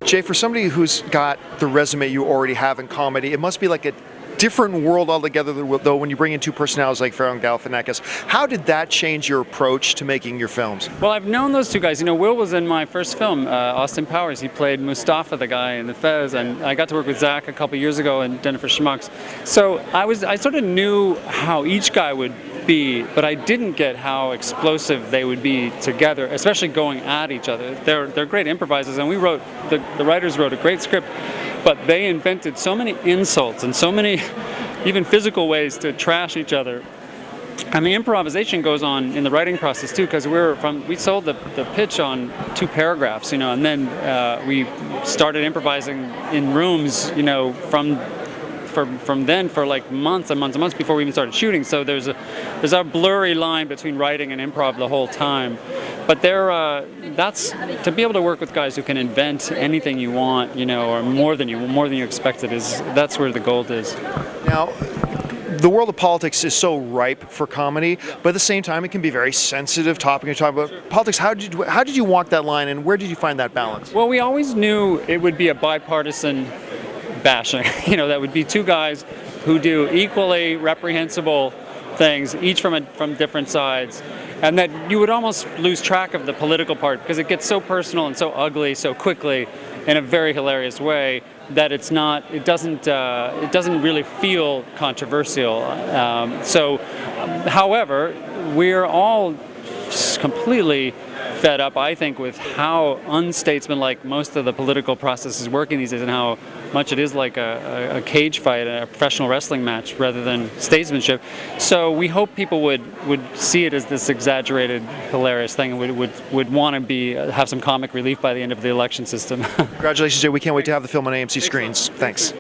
Jay, for somebody who's got the resume you already have in comedy, it must be like a different world altogether, though, when you bring in two personalities like Farrell and Galifianakis. How did that change your approach to making your films? Well, I've known those two guys. You know, Will was in my first film, Austin Powers. He played Mustafa, the guy in the Fez, and I got to work with Zach a couple years ago in Dinner for Schmucks. So I sort of knew how each guy would be, but I didn't get how explosive they would be together, especially going at each other. They're great improvisers, and the writers wrote a great script, but they invented so many insults and so many even physical ways to trash each other. And the improvisation goes on in the writing process too, because we sold the pitch on 2 paragraphs, you know, and then we started improvising in rooms, you know, from then for like months and months and months before we even started shooting. So there's a blurry line between writing and improv the whole time. But that's to be able to work with guys who can invent anything you want, you know, or more than you expected, that's where the gold is. Now, the world of politics is so ripe for comedy, but at the same time, it can be a very sensitive topic. You're talking about politics. How did you walk that line, and where did you find that balance? Well, we always knew it would be a bipartisan bashing. You know, that would be 2 guys who do equally reprehensible things, each from different sides, and that you would almost lose track of the political part because it gets so personal and so ugly so quickly in a very hilarious way that it doesn't really feel controversial. However, we're all completely fed up, I think, with how unstatesmanlike most of the political process is working these days, and how much it is like a cage fight, a professional wrestling match, rather than statesmanship. So we hope people would see it as this exaggerated, hilarious thing, and would want to have some comic relief by the end of the election system. Congratulations, Jay. We can't wait to have the film on AMC screens. Thanks.